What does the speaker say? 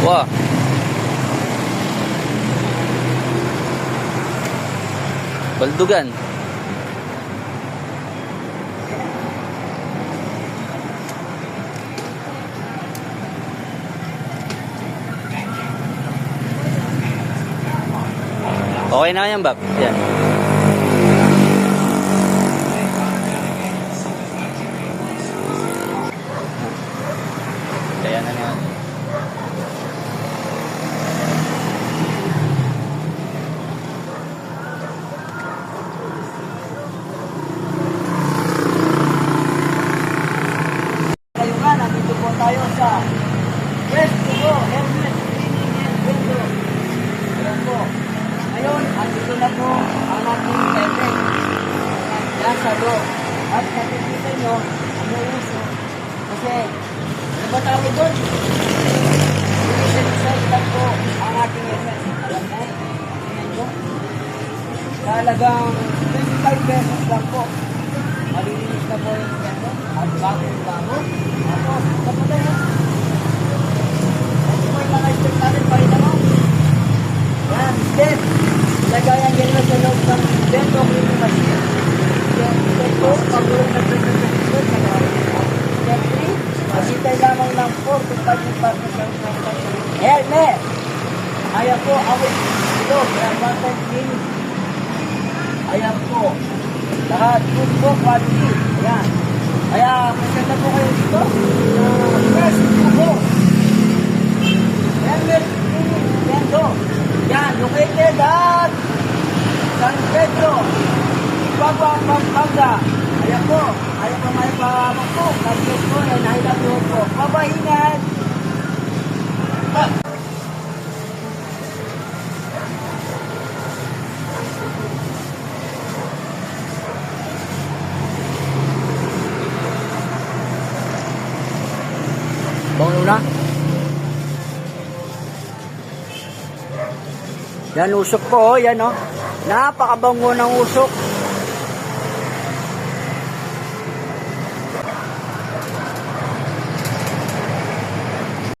Wah. Baldugan. Okay na yan, Bab. Yan. Kaya na yan. Nandito po tayo sa West Tugo Helmet Cleaning and Window. Ayan po. Ngayon, andito na po ang ating helmet. Yan sa loob. At nakikita nyo, umuuso. Kasi, ano ba tawag doon? Isa-isa lang po ang ating helmet. Alam mo? Ayan po. Talagang 25 pesos lang po. Malilinis na po yung helmet. At bago-bago. Tapos, kapatay ha. Ito po yung mga step natin pa rin naman. Yan, step. Ilagay ang yellow sa loob ng step o cleaning machine. Step 2, pagulong na step ng step. Step 3, masitay lamang ng 4 to 5% ng helmet. Ayan po, awit ito. Kaya button cleaning. Ayan po. Lahat good po, quality. Ayan. Kaya, maganda po kayo dito. First, Tugo. Helmet Cleaning Window. Yan, located at San Pedro, Ipagua, Pampanga. Ayan po. Ayan po may pahamang po. Nag-get po, ay nahilabuhan po. Mabahingan. Bango na. Yan usok po, yan o. Napakabango ng usok.